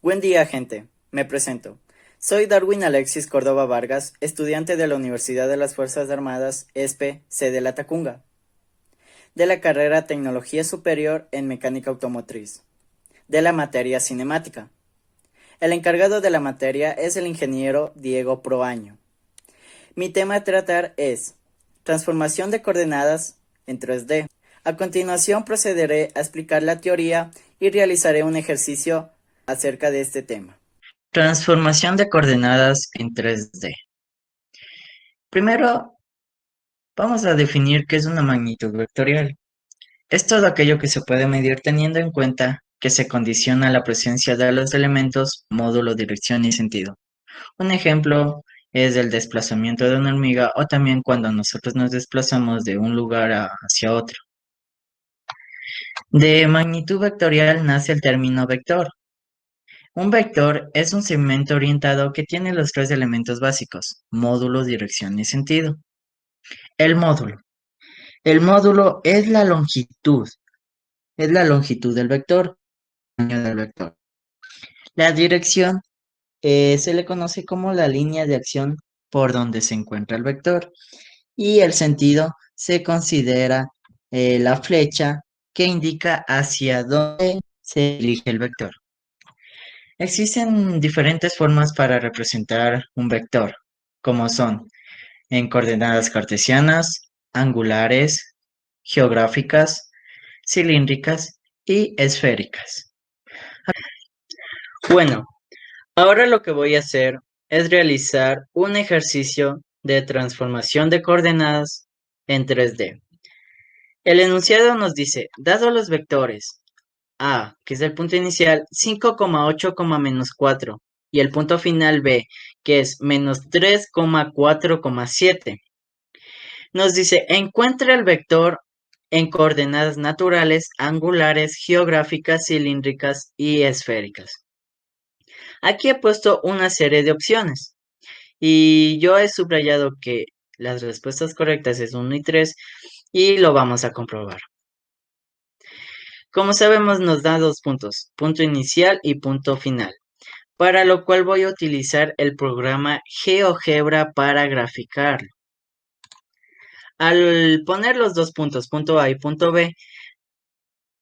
Buen día, gente. Me presento. Soy Darwin Alexis Córdoba Vargas, estudiante de la Universidad de las Fuerzas Armadas, ESPE, sede La Tacunga, de la carrera Tecnología Superior en Mecánica Automotriz, de la materia Cinemática. El encargado de la materia es el ingeniero Diego Proaño. Mi tema a tratar es transformación de coordenadas en 3D. A continuación procederé a explicar la teoría y realizaré un ejercicio acerca de este tema. Transformación de coordenadas en 3D. Primero, vamos a definir qué es una magnitud vectorial. Es todo aquello que se puede medir teniendo en cuenta que se condiciona la presencia de los elementos módulo, dirección y sentido. Un ejemplo es el desplazamiento de una hormiga o también cuando nosotros nos desplazamos de un lugar hacia otro. De magnitud vectorial nace el término vector. Un vector es un segmento orientado que tiene los tres elementos básicos, módulo, dirección y sentido. El módulo. El módulo es la longitud del vector, tamaño del vector. La dirección se le conoce como la línea de acción por donde se encuentra el vector. Y el sentido se considera la flecha que indica hacia dónde se dirige el vector. Existen diferentes formas para representar un vector, como son en coordenadas cartesianas, angulares, geográficas, cilíndricas y esféricas. Bueno, ahora lo que voy a hacer es realizar un ejercicio de transformación de coordenadas en 3D. El enunciado nos dice, dado los vectores A, que es el punto inicial, 5,8, -4, y el punto final B, que es -3,4,7. Nos dice, encuentra el vector en coordenadas naturales, angulares, geográficas, cilíndricas y esféricas. Aquí he puesto una serie de opciones y yo he subrayado que las respuestas correctas es 1 y 3 y lo vamos a comprobar. Como sabemos, nos da dos puntos, punto inicial y punto final, para lo cual voy a utilizar el programa GeoGebra para graficarlo. Al poner los dos puntos, punto A y punto B,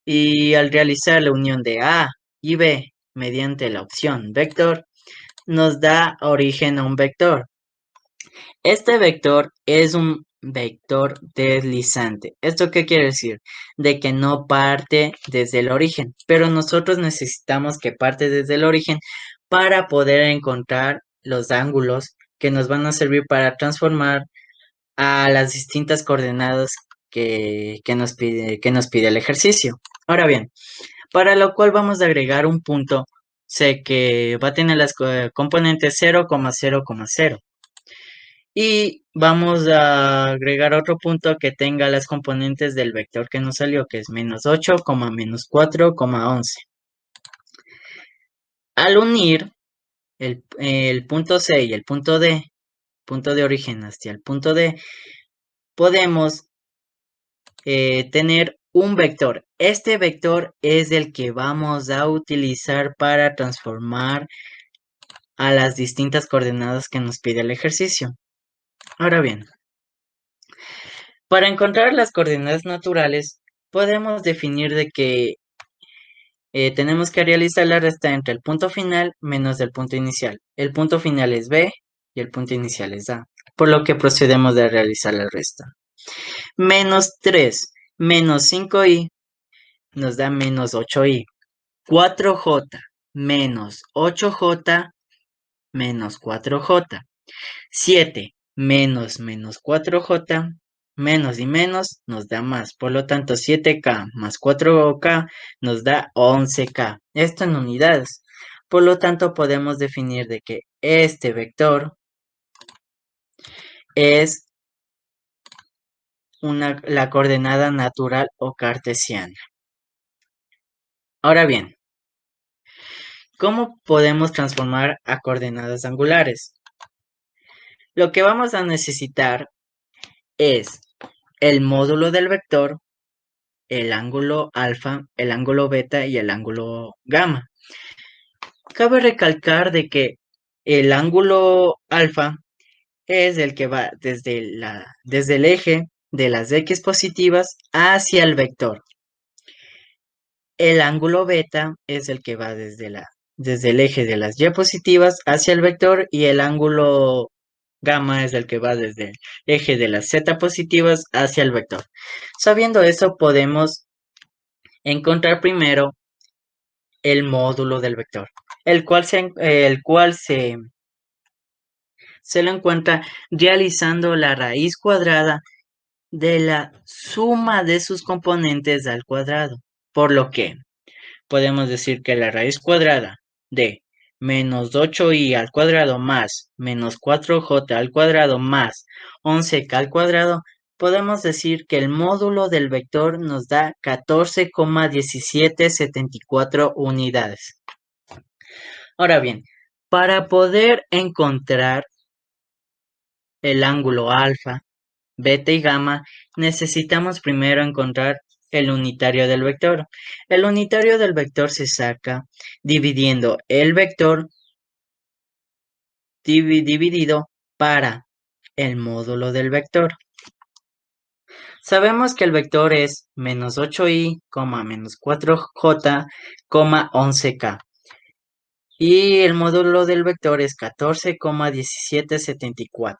y al realizar la unión de A y B mediante la opción vector, nos da origen a un vector. Este vector es un vector deslizante. ¿Esto qué quiere decir? De que no parte desde el origen, pero nosotros necesitamos que parte desde el origen para poder encontrar los ángulos que nos van a servir para transformar a las distintas coordenadas que nos pide el ejercicio. Ahora bien, para lo cual vamos a agregar un punto, sé que va a tener las componentes 0,0,0. Y vamos a agregar otro punto que tenga las componentes del vector que nos salió, que es -8, -4,11. Al unir el punto C y el punto D, punto de origen hacia el punto D, podemos tener un vector. Este vector es el que vamos a utilizar para transformar a las distintas coordenadas que nos pide el ejercicio. Ahora bien, para encontrar las coordenadas naturales, podemos definir de que tenemos que realizar la resta entre el punto final menos el punto inicial. El punto final es B y el punto inicial es A, por lo que procedemos de realizar la resta. -3 menos 5i nos da -8i. 4j menos 8j menos 4j. 7 menos 4j, menos y menos nos da más. Por lo tanto, 7k más 4k nos da 11k. Esto en unidades. Por lo tanto, podemos definir de que este vector es la coordenada natural o cartesiana. Ahora bien, ¿cómo podemos transformar a coordenadas angulares? Lo que vamos a necesitar es el módulo del vector, el ángulo alfa, el ángulo beta y el ángulo gamma. Cabe recalcar de que el ángulo alfa es el que va desde el eje de las x positivas hacia el vector. El ángulo beta es el que va desde el eje de las y positivas hacia el vector y el ángulo gamma es el que va desde el eje de las z positivas hacia el vector. Sabiendo eso, podemos encontrar primero el módulo del vector, se lo encuentra realizando la raíz cuadrada de la suma de sus componentes al cuadrado, por lo que podemos decir que la raíz cuadrada de menos 8i al cuadrado más menos 4j al cuadrado más 11k al cuadrado, podemos decir que el módulo del vector nos da 14,1774 unidades. Ahora bien, para poder encontrar el ángulo alfa, beta y gamma, necesitamos primero encontrar el unitario del vector. El unitario del vector se saca dividiendo el vector dividido para el módulo del vector. Sabemos que el vector es menos 8i, menos 4j, 11k. Y el módulo del vector es 14,1774.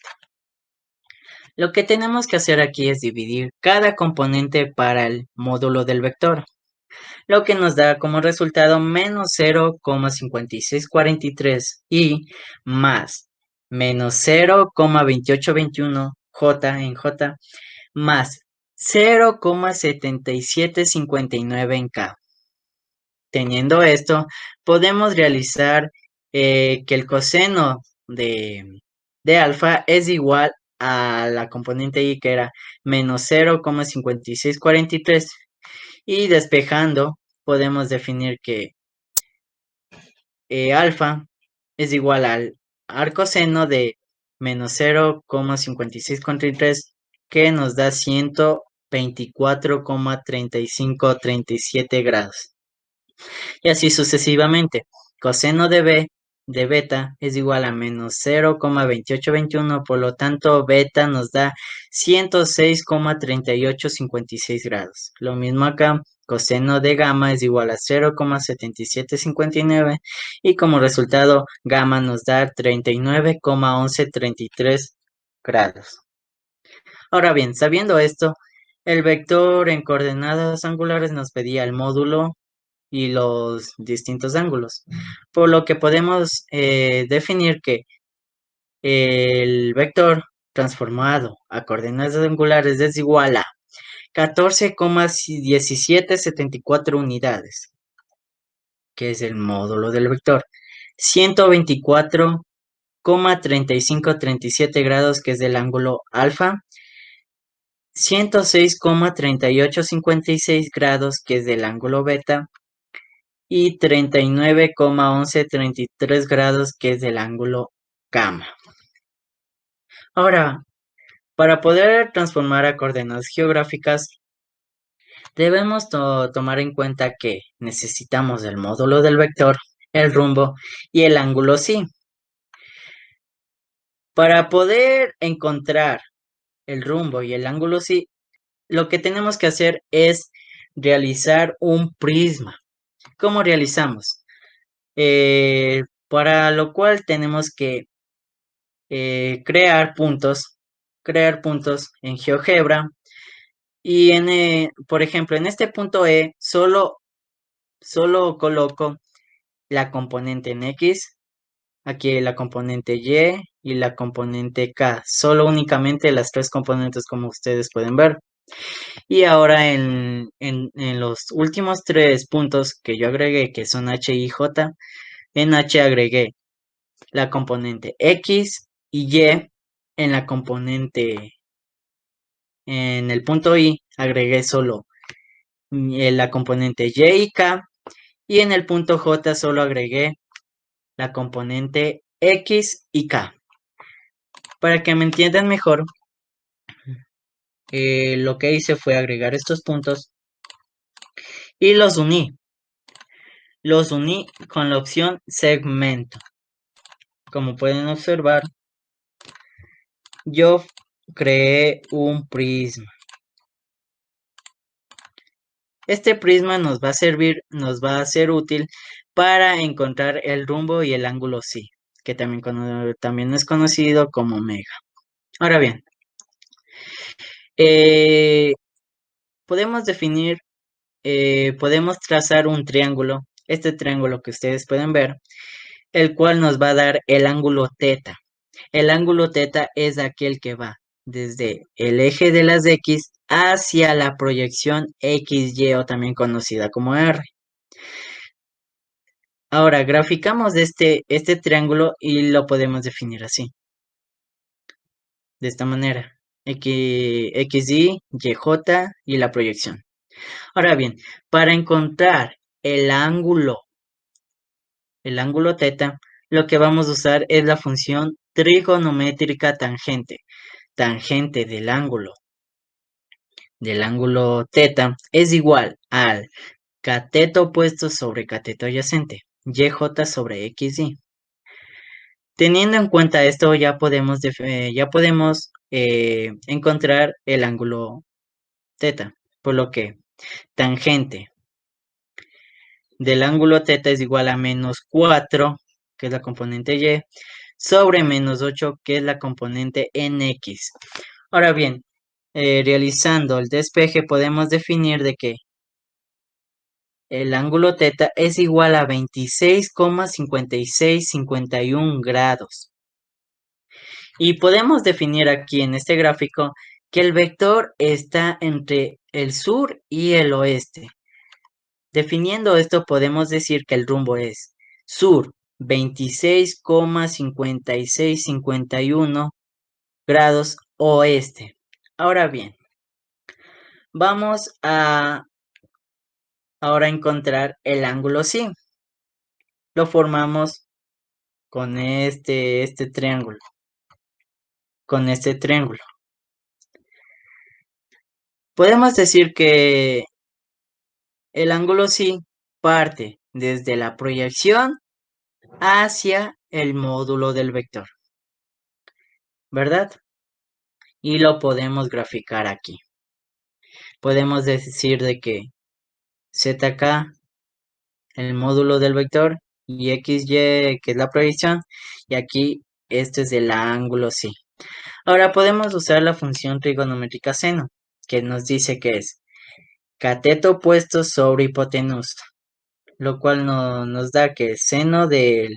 Lo que tenemos que hacer aquí es dividir cada componente para el módulo del vector, lo que nos da como resultado menos 0,5643 y más menos 0,2821 j en j más 0,7759 en k. Teniendo esto, podemos realizar que el coseno de alfa es igual a la componente y, que era menos 0,5643, y despejando podemos definir que alfa es igual al arcoseno de menos 0,5643, que nos da 124,3537 grados. Y así sucesivamente. Coseno de beta es igual a menos 0,2821, por lo tanto beta nos da 106,3856 grados. Lo mismo acá, coseno de gamma es igual a 0,7759 y como resultado gamma nos da 39,1133 grados. Ahora bien, sabiendo esto, el vector en coordenadas angulares nos pedía el módulo y los distintos ángulos, por lo que podemos definir que el vector transformado a coordenadas angulares es igual a 14,1774 unidades, que es el módulo del vector, 124,3537 grados, que es del ángulo alfa, 106,3856 grados, que es del ángulo beta, y 39,1133 grados, que es del ángulo gamma. Ahora, para poder transformar a coordenadas geográficas, debemos tomar en cuenta que necesitamos el módulo del vector, el rumbo y el ángulo psi. Para poder encontrar el rumbo y el ángulo psi, lo que tenemos que hacer es realizar un prisma. ¿Cómo realizamos? Para lo cual tenemos que crear puntos en GeoGebra, y por ejemplo, en este punto E solo coloco la componente en X, aquí la componente y la componente K, solo únicamente las tres componentes, como ustedes pueden ver. Y ahora en los últimos tres puntos que yo agregué, que son H y J, en H agregué la componente X y Y, en la componente, en el punto I agregué solo la componente Y y K, y en el punto J solo agregué la componente X y K. Para que me entiendan mejor, lo que hice fue agregar estos puntos y los uní. los uní con la opción segmento. Como pueden observar, yo creé un prisma. Este prisma nos va a ser útil para encontrar el rumbo y el ángulo psi, que también es conocido como omega. Ahora bien, podemos podemos trazar un triángulo, este triángulo que ustedes pueden ver, el cual nos va a dar el ángulo teta. El ángulo teta es aquel que va desde el eje de las X hacia la proyección XY o también conocida como R. Ahora, graficamos este triángulo y lo podemos definir así, de esta manera. XY, YJ y la proyección. Ahora bien, para encontrar el ángulo teta, lo que vamos a usar es la función trigonométrica tangente. Tangente del ángulo teta es igual al cateto opuesto sobre cateto adyacente, YJ sobre XY. Teniendo en cuenta esto, ya podemos encontrar el ángulo teta, por lo que tangente del ángulo teta es igual a -4, que es la componente Y, sobre -8, que es la componente en X. Ahora bien, realizando el despeje podemos definir de que el ángulo teta es igual a 26,5651 grados. Y podemos definir aquí en este gráfico que el vector está entre el sur y el oeste. Definiendo esto podemos decir que el rumbo es sur 26,5651 grados oeste. Ahora bien, vamos a ahora encontrar el ángulo psi. Lo formamos con este triángulo. Con este triángulo. Podemos decir que el ángulo psi parte desde la proyección hacia el módulo del vector, ¿verdad? Y lo podemos graficar aquí. Podemos decir de que zk, el módulo del vector, y xy, que es la proyección, y aquí este es el ángulo psi. Ahora podemos usar la función trigonométrica seno, que nos dice que es cateto opuesto sobre hipotenusa, lo cual nos da que seno del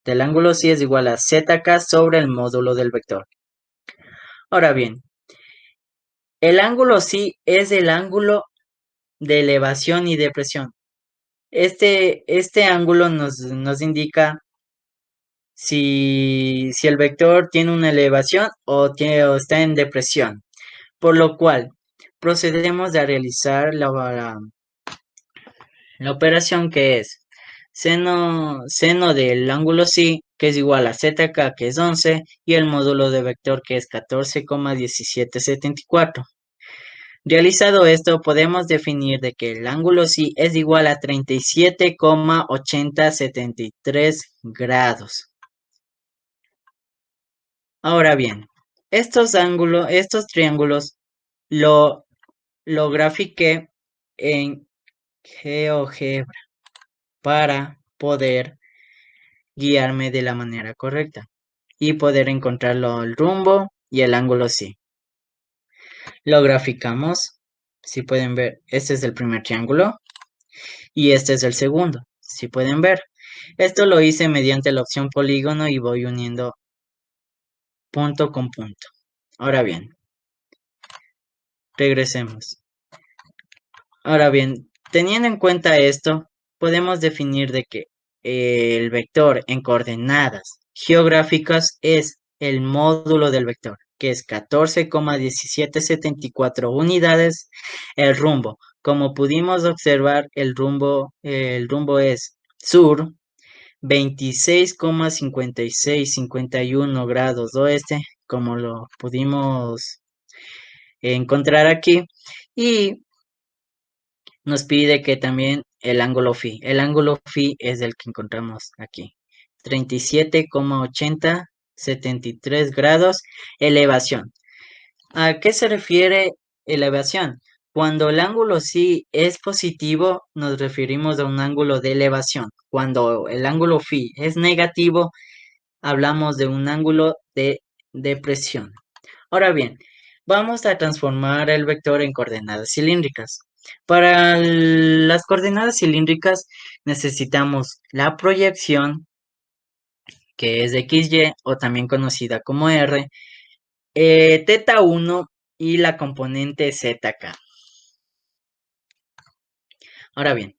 ángulo psi es igual a zk sobre el módulo del vector. Ahora bien, el ángulo psi es el ángulo de elevación y depresión. Este ángulo nos indica si el vector tiene una elevación o está en depresión, por lo cual procedemos a realizar la operación que es seno del ángulo psi, que es igual a zk, que es 11, y el módulo de vector, que es 14,1774. Realizado esto, podemos definir de que el ángulo psi es igual a 37,8073 grados. Ahora bien, estos triángulos lo grafiqué en GeoGebra para poder guiarme de la manera correcta y poder encontrar el rumbo y el ángulo psi. Lo graficamos, si pueden ver, este es el primer triángulo y este es el segundo, si pueden ver. Esto lo hice mediante la opción polígono y voy uniendo punto con punto. Ahora bien, regresemos. Ahora bien, teniendo en cuenta esto, podemos definir de que el vector en coordenadas geográficas es el módulo del vector, que es 14,1774 unidades. El rumbo, como pudimos observar, el rumbo es sur, 26,5651 grados oeste, como lo pudimos encontrar aquí, y nos pide que también el ángulo phi. El ángulo phi es el que encontramos aquí. 37,8073 grados elevación. ¿A qué se refiere elevación? Cuando el ángulo psi es positivo, nos referimos a un ángulo de elevación. Cuando el ángulo phi es negativo, hablamos de un ángulo de depresión. Ahora bien, vamos a transformar el vector en coordenadas cilíndricas. Para las coordenadas cilíndricas necesitamos la proyección, que es XY o también conocida como R, teta 1 y la componente ZK. Ahora bien,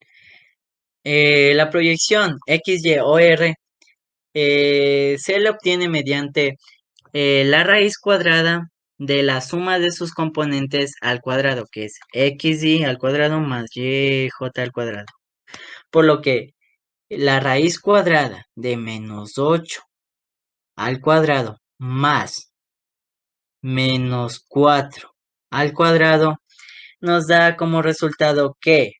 la proyección XY o R se le obtiene mediante la raíz cuadrada de la suma de sus componentes al cuadrado, que es xy al cuadrado más yj al cuadrado. Por lo que la raíz cuadrada de menos 8 al cuadrado más menos 4 al cuadrado nos da como resultado que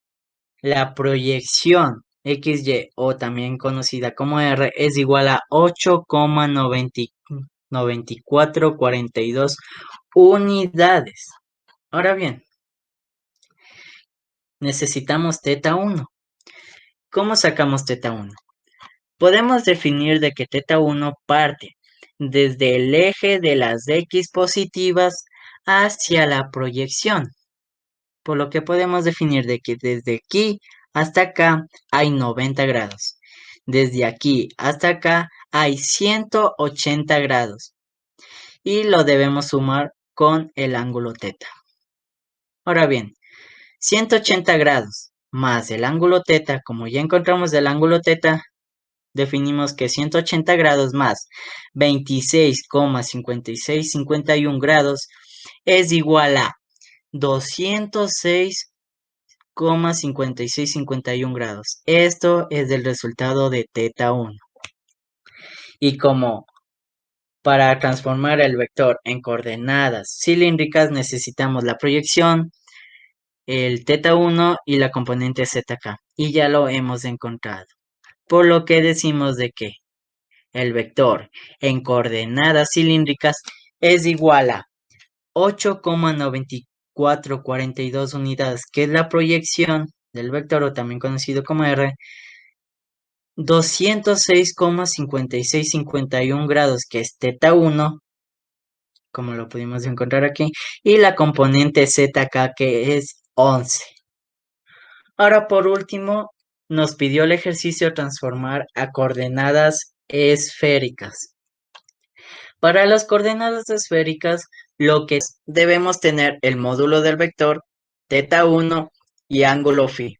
la proyección XY o también conocida como R es igual a 8,9442 unidades. Ahora bien, necesitamos teta 1. ¿Cómo sacamos teta 1? Podemos definir de que teta 1 parte desde el eje de las X positivas hacia la proyección. Por lo que podemos definir de que desde aquí hasta acá hay 90 grados. Desde aquí hasta acá hay 180 grados. Y lo debemos sumar con el ángulo teta. Ahora bien, 180 grados más el ángulo teta, como ya encontramos el ángulo teta, definimos que 180 grados más 26,5651 grados es igual a 206,5651 grados. Esto es el resultado de teta 1. Y como para transformar el vector en coordenadas cilíndricas necesitamos la proyección, el teta 1 y la componente ZK. Y ya lo hemos encontrado. Por lo que decimos de que el vector en coordenadas cilíndricas es igual a 8,9442 unidades, que es la proyección del vector o también conocido como R, 206,5651 grados, que es teta 1, como lo pudimos encontrar aquí, y la componente ZK, que es 11. Ahora, por último, nos pidió el ejercicio transformar a coordenadas esféricas. Para las coordenadas esféricas, lo que debemos tener el módulo del vector, teta 1 y ángulo phi.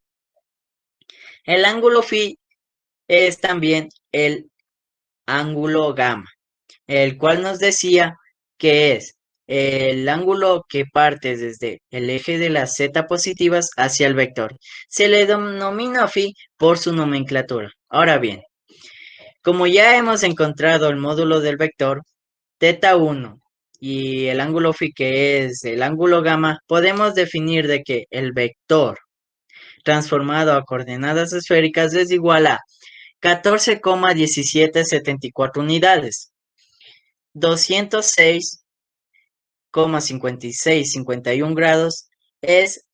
El ángulo phi es también el ángulo gamma, el cual nos decía que es el ángulo que parte desde el eje de las z positivas hacia el vector. Se le denomina phi por su nomenclatura. Ahora bien, como ya hemos encontrado el módulo del vector, teta 1 y el ángulo phi, que es el ángulo gamma, podemos definir de que el vector transformado a coordenadas esféricas es igual a 14,1774 unidades, 206,5651 grados es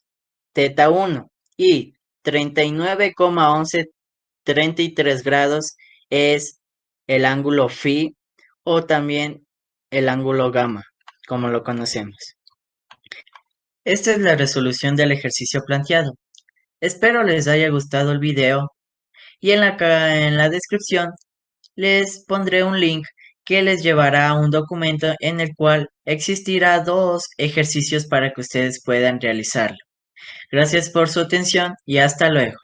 teta 1 y 39,1133 grados es el ángulo phi o también el ángulo gamma, como lo conocemos. Esta es la resolución del ejercicio planteado. Espero les haya gustado el video y en la descripción les pondré un link que les llevará a un documento en el cual existirá 2 ejercicios para que ustedes puedan realizarlo. Gracias por su atención y hasta luego.